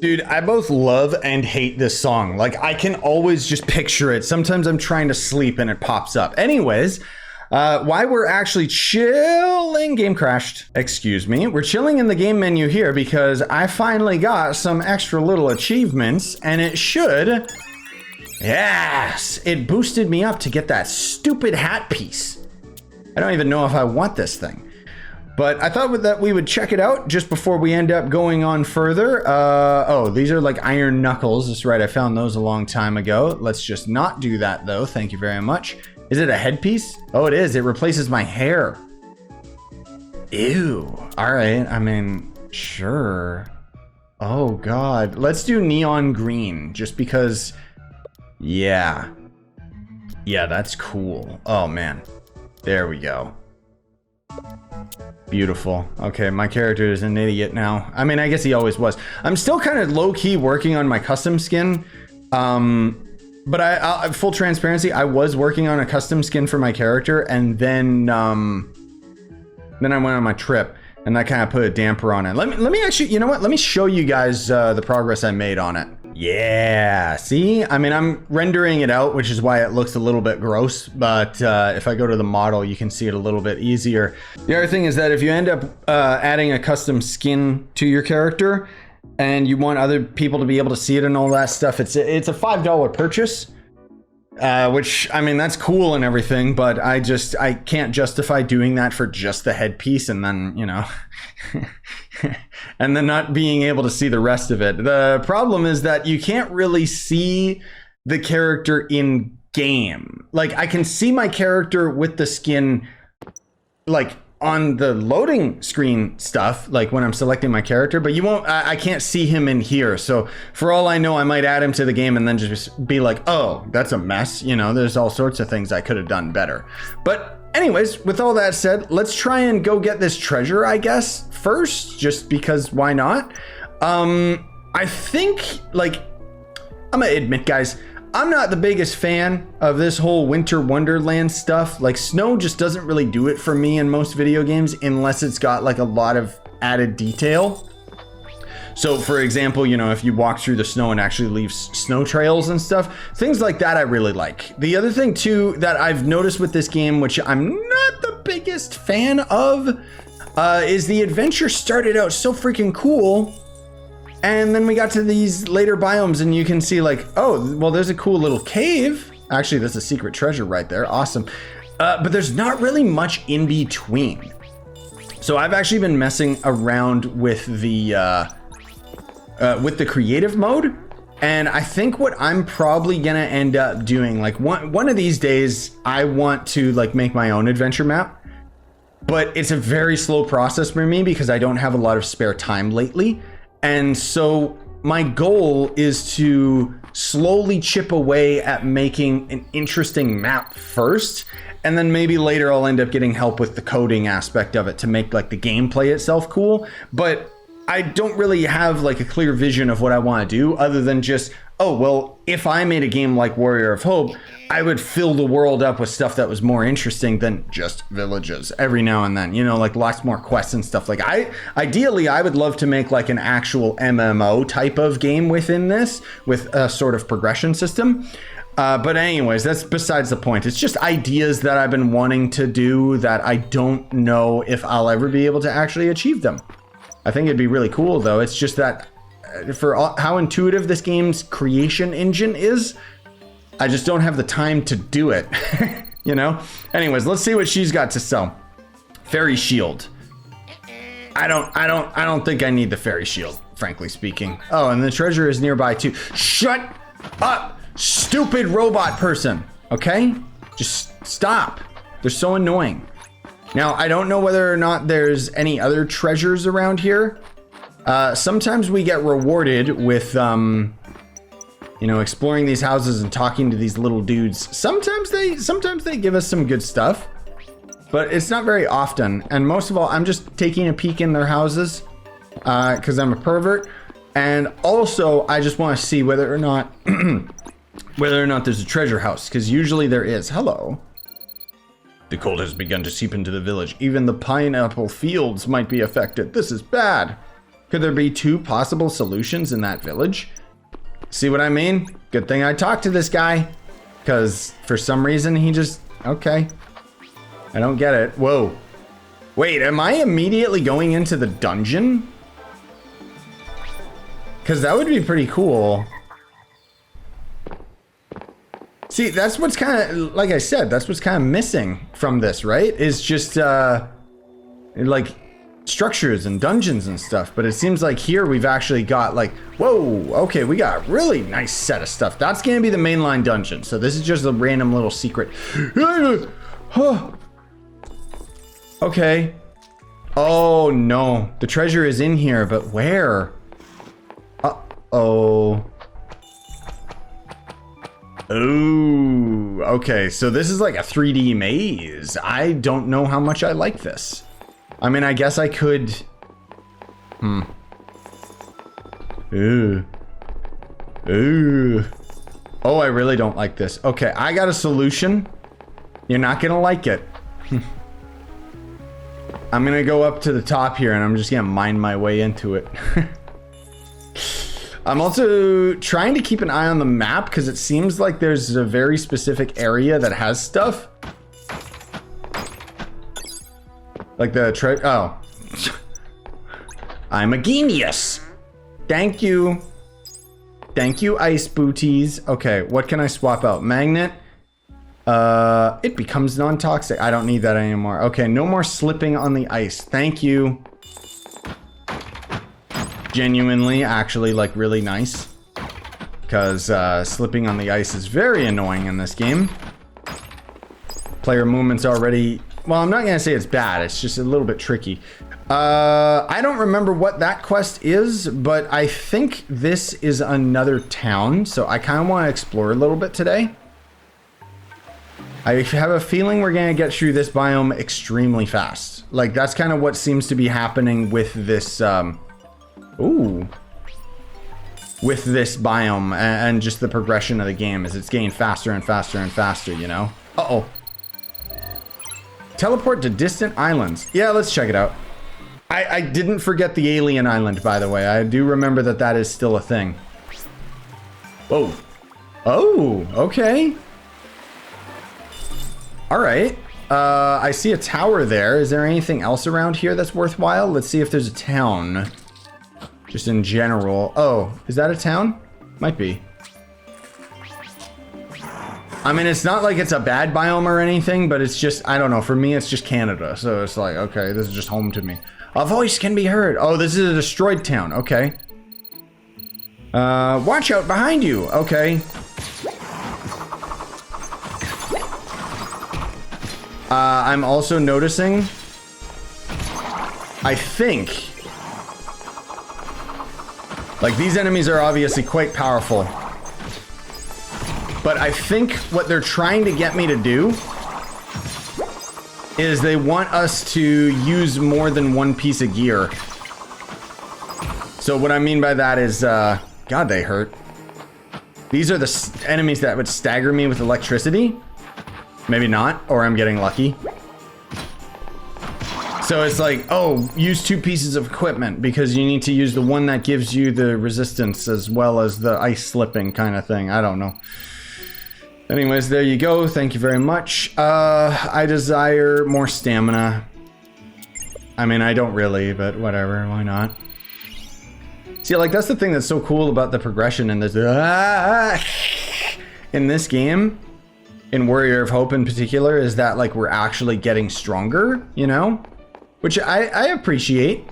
Dude, I both love and hate this song. Like, I can always just picture it. Sometimes I'm trying to sleep and it pops up. Anyways, why we're actually chilling, game crashed, excuse me. We're chilling in the game menu here because I finally got some extra little achievements and it should, yes, it boosted me up to get that stupid hat piece. I don't even know if I want this thing. But I thought that we would check it out just before we end up going on further. Oh, these are like iron knuckles. That's right, I found those a long time ago. Let's just not do that though, thank you very much. Is it a headpiece? Oh, it is, it replaces my hair. Ew, all right, I mean, sure. Oh God, let's do neon green just because, yeah. Yeah, that's cool. Oh man, there we go. Beautiful. Okay, my character is an idiot now. I mean, I guess he always was. I'm still kind of low-key working on my custom skin. But I full transparency, I was working on a custom skin for my character, and then I went on my trip, and that kind of put a damper on it. Let me actually, you know what? Let me show you guys the progress I made on it. Yeah, see? I mean, I'm rendering it out, which is why it looks a little bit gross, but if I go to the model, you can see it a little bit easier. The other thing is that if you end up adding a custom skin to your character and you want other people to be able to see it and all that stuff, it's a $5 purchase, which, I mean, that's cool and everything, but I can't justify doing that for just the headpiece and then, you know, and then not being able to see the rest of it. The problem is that you can't really see the character in game. Like, I can see my character with the skin, like, on the loading screen stuff, like when I'm selecting my character, but you won't, I can't see him in here. So for all I know, I might add him to the game and then just be like, oh, that's a mess. You know, there's all sorts of things I could have done better. But anyways, with all that said, let's try and go get this treasure, I guess, first, just because why not? I think, like, I'm gonna admit, guys, I'm not the biggest fan of this whole winter wonderland stuff. Like, snow just doesn't really do it for me in most video games unless it's got like a lot of added detail. So for example, you know, if you walk through the snow and actually leave snow trails and stuff, things like that I really like. The other thing too that I've noticed with this game, which I'm not the biggest fan of, is the adventure started out so freaking cool. And then we got to these later biomes and you can see like, oh, well, there's a cool little cave. Actually, that's a secret treasure right there. Awesome. But there's not really much in between. So I've actually been messing around with the creative mode. And I think what I'm probably gonna end up doing, like one of these days, I want to like make my own adventure map. But it's a very slow process for me because I don't have a lot of spare time lately. And so my goal is to slowly chip away at making an interesting map first. And then maybe later I'll end up getting help with the coding aspect of it to make like the gameplay itself cool. But I don't really have like a clear vision of what I want to do other than just, oh, well, if I made a game like Warrior of Hope, I would fill the world up with stuff that was more interesting than just villages every now and then, you know, like lots more quests and stuff. Like ideally, I would love to make like an actual MMO type of game within this with a sort of progression system. But anyways, that's besides the point. It's just ideas that I've been wanting to do that I don't know if I'll ever be able to actually achieve them. I think it'd be really cool though. It's just that for how intuitive this game's creation engine is, I just don't have the time to do it, you know? Anyways, let's see what she's got to sell. Fairy shield. I don't think I need the fairy shield, frankly speaking. Oh, and the treasure is nearby too. Shut up, stupid robot person, okay? Just stop. They're so annoying. Now, I don't know whether or not there's any other treasures around here. Sometimes we get rewarded with, you know, exploring these houses and talking to these little dudes. Sometimes they give us some good stuff, but it's not very often. And most of all, I'm just taking a peek in their houses because I'm a pervert. And also, I just want to see whether or not there's a treasure house, because usually there is. Hello. The cold has begun to seep into the village. Even the pineapple fields might be affected. This is bad. Could there be 2 possible solutions in that village? See what I mean? Good thing I talked to this guy, because for some reason he just, okay. I don't get it. Whoa. Wait, am I immediately going into the dungeon? Because that would be pretty cool. See, that's what's kind of, like I said, that's what's kind of missing from this, right? Is just, like, structures and dungeons and stuff. But it seems like here we've actually got, like, whoa, okay, we got a really nice set of stuff. That's going to be the mainline dungeon. So this is just a random little secret. Okay. Oh, no. The treasure is in here, but where? Uh-oh. Ooh, okay, so this is like a 3D maze. I don't know how much I like this. I mean, I guess I could... Ooh. Ooh. Oh, I really don't like this. Okay, I got a solution. You're not gonna like it. I'm gonna go up to the top here and I'm just gonna mine my way into it. I'm also trying to keep an eye on the map because it seems like there's a very specific area that has stuff. Like the oh. I'm a genius. Thank you. Thank you, ice booties. Okay, what can I swap out? Magnet. It becomes non-toxic. I don't need that anymore. Okay, no more slipping on the ice. Thank you. Genuinely, actually, like, really nice. Because slipping on the ice is very annoying in this game. Player movement's already... Well, I'm not going to say it's bad. It's just a little bit tricky. I don't remember what that quest is, but I think this is another town. So I kind of want to explore a little bit today. I have a feeling we're going to get through this biome extremely fast. Like, that's kind of what seems to be happening with this... Ooh. With this biome and just the progression of the game is it's getting faster and faster and faster, you know? Uh-oh. Teleport to distant islands. Yeah, let's check it out. I didn't forget the alien island, by the way. I do remember that that is still a thing. Whoa. Oh, okay. All right. I see a tower there. Is there anything else around here that's worthwhile? Let's see if there's a town. Just in general. Oh, is that a town? Might be. I mean, it's not like it's a bad biome or anything, but it's just, I don't know. For me, it's just Canada. So it's like, okay, this is just home to me. A voice can be heard. Oh, this is a destroyed town. Okay. Watch out behind you. Okay. I'm also noticing, I think, like, these enemies are obviously quite powerful. But I think what they're trying to get me to do is they want us to use more than one piece of gear. So what I mean by that is, God, they hurt. These are the enemies that would stagger me with electricity. Maybe not, or I'm getting lucky. So it's like, oh, use 2 pieces of equipment because you need to use the one that gives you the resistance as well as the ice slipping kind of thing. I don't know. Anyways, there you go. Thank you very much. I desire more stamina. I mean, I don't really, but whatever. Why not? See, like, that's the thing that's so cool about the progression in this. In this game, in Warrior of Hope in particular, is that, like, we're actually getting stronger, you know? Which I appreciate.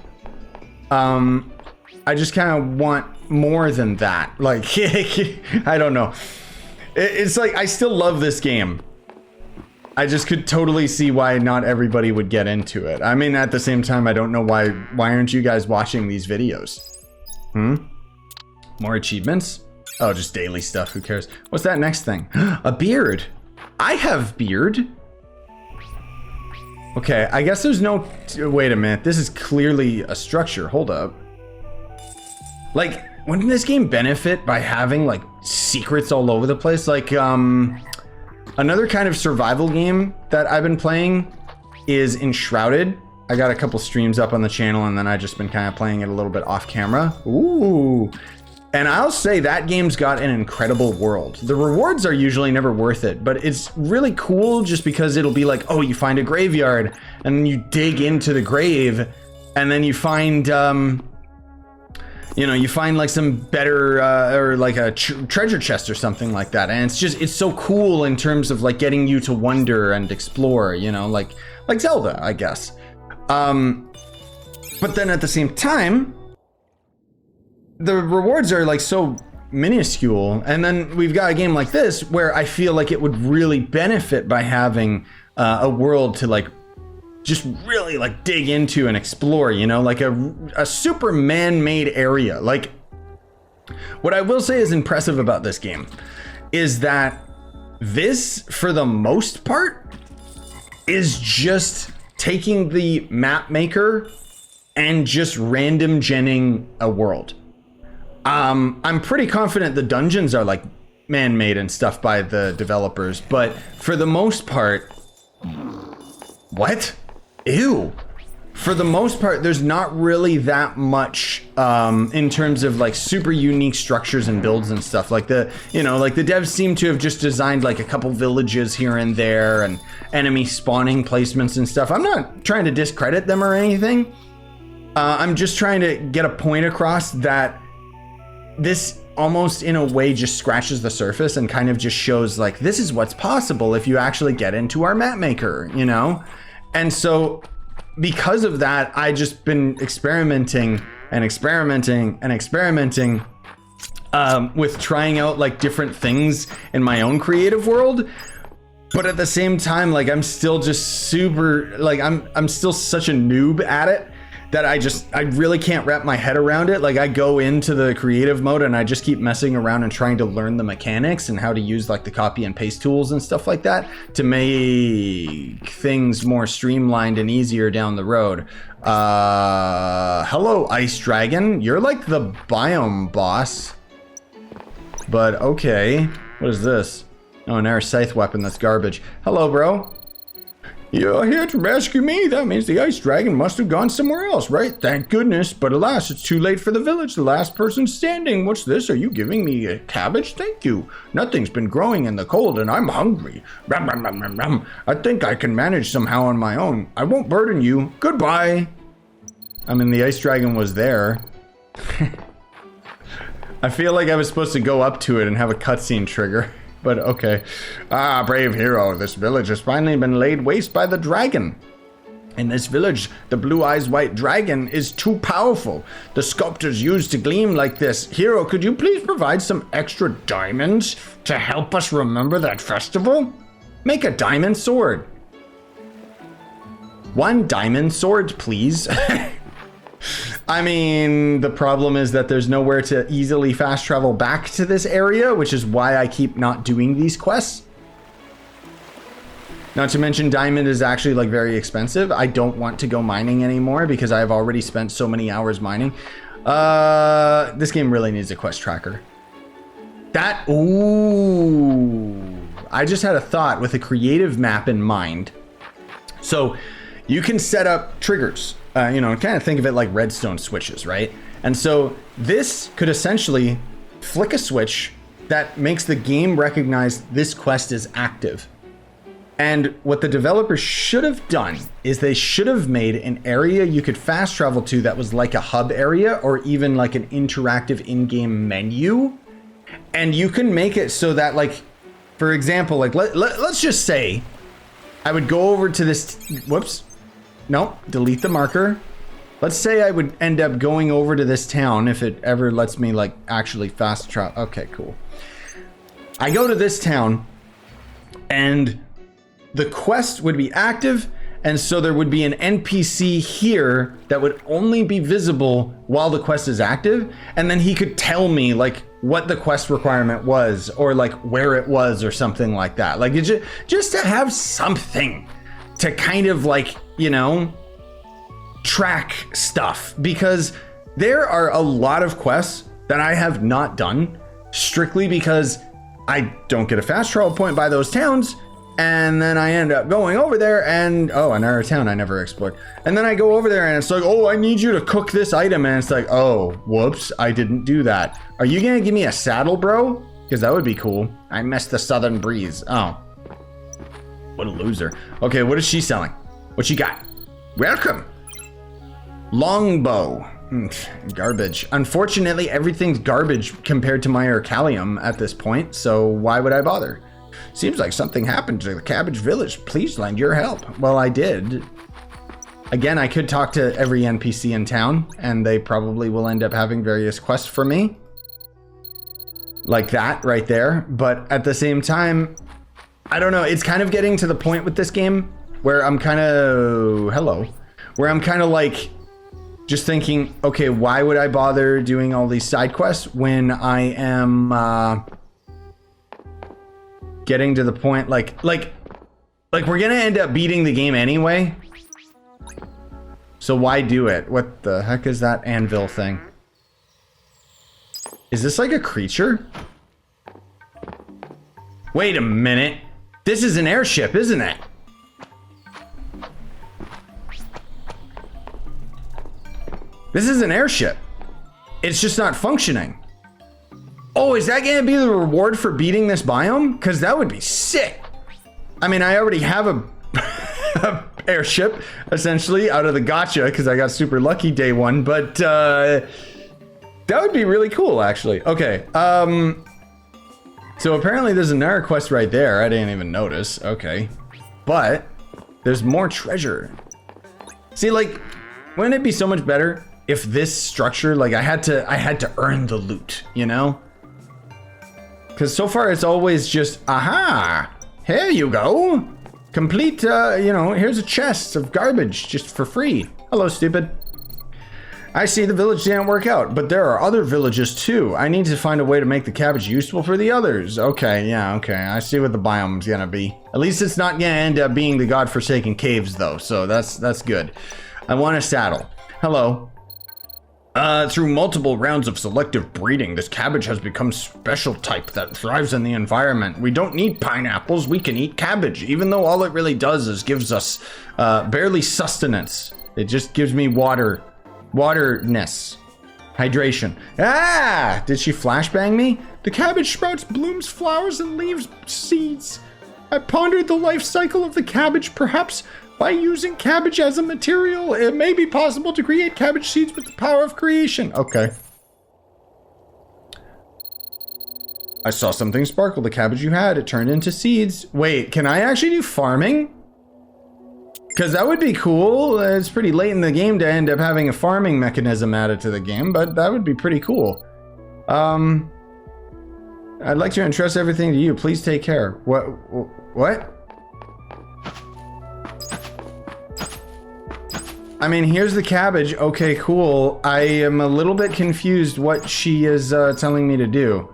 I just kind of want more than that. Like, I don't know. It's like, I still love this game. I just could totally see why not everybody would get into it. I mean, at the same time, I don't know why aren't you guys watching these videos? More achievements? Oh, just daily stuff. Who cares? What's that next thing? A beard. I have beard. Okay, I guess there's no... Wait a minute. This is clearly a structure. Hold up. Like, wouldn't this game benefit by having, like, secrets all over the place? Like, another kind of survival game that I've been playing is Enshrouded. I got a couple streams up on the channel, and then I just been kind of playing it a little bit off camera. Ooh. And I'll say that game's got an incredible world. The rewards are usually never worth it, but it's really cool just because it'll be like, oh, you find a graveyard, and then you dig into the grave, and then you find, you know, you find like some better, or like a treasure chest or something like that. And it's so cool in terms of like getting you to wonder and explore, you know, like Zelda, I guess. But then at the same time, the rewards are like so minuscule, and then we've got a game like this where I feel like it would really benefit by having a world to like just really like dig into and explore, you know, like a super man-made area. Like, what I will say is impressive about this game is that this, for the most part, is just taking the map maker and just random genning a world. I'm pretty confident the dungeons are like man-made and stuff by the developers, but for the most part, what? Ew. For the most part, there's not really that much in terms of like super unique structures and builds and stuff. Like the devs seem to have just designed like a couple villages here and there and enemy spawning placements and stuff. I'm not trying to discredit them or anything. I'm just trying to get a point across that this almost in a way just scratches the surface and kind of just shows like, this is what's possible if you actually get into our map maker, you know? And so because of that, I just been experimenting with trying out like different things in my own creative world. But at the same time, like I'm still just super, like I'm still such a noob at it that I really can't wrap my head around it. Like I go into the creative mode and I just keep messing around and trying to learn the mechanics and how to use like the copy and paste tools and stuff like that to make things more streamlined and easier down the road. Hello, Ice Dragon. You're like the biome boss. But okay, what is this? Oh, an air scythe weapon, that's garbage. Hello, bro. You're here to rescue me. That means the ice dragon must have gone somewhere else, right? Thank goodness. But alas, it's too late for the village. The last person standing. What's this? Are you giving me a cabbage? Thank you. Nothing's been growing in the cold and I'm hungry. Rum, rum, rum, rum, rum. I think I can manage somehow on my own. I won't burden you. Goodbye. I mean, the ice dragon was there. I feel like I was supposed to go up to it and have a cutscene trigger. But okay. Ah, brave hero, this village has finally been laid waste by the dragon. In this village, the blue eyes white dragon is too powerful. The sculptors used to gleam like this. Hero, could you please provide some extra diamonds to help us remember that festival? Make a diamond sword. 1 diamond sword, please. I mean, the problem is that there's nowhere to easily fast travel back to this area, which is why I keep not doing these quests. Not to mention, diamond is actually like very expensive. I don't want to go mining anymore because I've already spent so many hours mining. This game really needs a quest tracker. Ooh, I just had a thought with a creative map in mind. So you can set up triggers. You know, kind of think of it like redstone switches, right? And so this could essentially flick a switch that makes the game recognize this quest is active. And what the developers should have done is they should have made an area you could fast travel to that was like a hub area or even like an interactive in-game menu. And you can make it so that, like, for example, like let's just say I would go over to this, whoops. No, delete the marker. Let's say I would end up going over to this town if it ever lets me like actually fast travel. Okay, cool. I go to this town and the quest would be active. And so there would be an NPC here that would only be visible while the quest is active. And then he could tell me like what the quest requirement was or like where it was or something like that. Like just to have something to kind of like, you know, track stuff, because there are a lot of quests that I have not done strictly because I don't get a fast travel point by those towns And then I end up going over there and, oh, another town I never explored. And then I go over there and it's like, oh, I need you to cook this item. And it's like, oh, whoops, I didn't do that. Are you gonna give me a saddle, bro? Because that would be cool. I missed the southern breeze. Oh, what a loser. Okay, what is she selling? What she got? Welcome. Longbow. Garbage. Unfortunately, everything's garbage compared to my Ercalium at this point, so why would I bother? Seems like something happened to the Cabbage Village. Please lend your help. Well, I did. Again, I could talk to every NPC in town, and they probably will end up having various quests for me. Like that right there. But at the same time, I don't know. It's kind of getting to the point with this game where I'm kind of... Hello. Where I'm kind of like... just thinking, okay, why would I bother doing all these side quests when I am getting to the point like we're gonna end up beating the game anyway. So why do it? What the heck is that anvil thing? Is this like a creature? Wait a minute. This is an airship, isn't it? This is an airship. It's just not functioning. Oh, is that gonna be the reward for beating this biome? Because that would be sick. I mean, I already have a airship, essentially, out of the gacha, because I got super lucky day one, but that would be really cool, actually. Okay, so apparently there's another quest right there. I didn't even notice. Okay, but there's more treasure. See, like, wouldn't it be so much better if this structure, like I had to earn the loot, you know? Because so far it's always just, aha, here you go. Complete, you know, here's a chest of garbage just for free. Hello, stupid. I see the village didn't work out, but there are other villages too. I need to find a way to make the cabbage useful for the others. Okay, yeah, okay. I see what the biome's gonna be. At least it's not gonna end up being the godforsaken caves though, so that's good. I want a saddle. Hello. Through multiple rounds of selective breeding, this cabbage has become special type that thrives in the environment. We don't need pineapples, we can eat cabbage, even though all it really does is gives us barely sustenance. It just gives me waterness, hydration. Ah! Did she flashbang me? The cabbage sprouts blooms, flowers, and leaves seeds. I pondered the life cycle of the cabbage. Perhaps by using cabbage as a material, it may be possible to create cabbage seeds with the power of creation. Okay. I saw something sparkle. The cabbage you had, it turned into seeds. Wait, can I actually do farming? Because that would be cool. It's pretty late in the game to end up having a farming mechanism added to the game, but that would be pretty cool. I'd like to entrust everything to you. Please take care. What? I mean, here's the cabbage. Okay, cool. I am a little bit confused what she is telling me to do.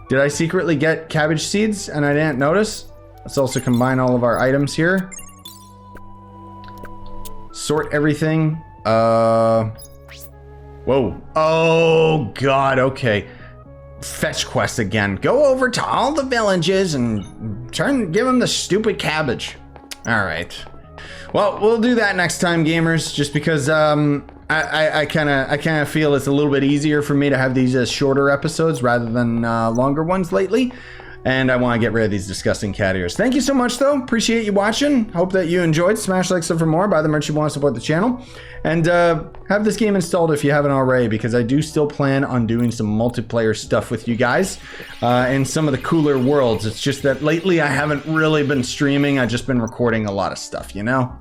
Did I secretly get cabbage seeds and I didn't notice? Let's also combine all of our items here. Sort everything. Whoa. Oh, God. Okay. Fetch quest again. Go over to all the villages and give them the stupid cabbage. All right. Well, we'll do that next time, gamers, just because I kind of feel it's a little bit easier for me to have these as shorter episodes rather than longer ones lately. And I want to get rid of these disgusting cat ears. Thank you so much, though. Appreciate you watching. Hope that you enjoyed. Smash like, sub for more. Buy the merch you want to support the channel. And have this game installed if you haven't already, because I do still plan on doing some multiplayer stuff with you guys in some of the cooler worlds. It's just that lately I haven't really been streaming. I've just been recording a lot of stuff, you know?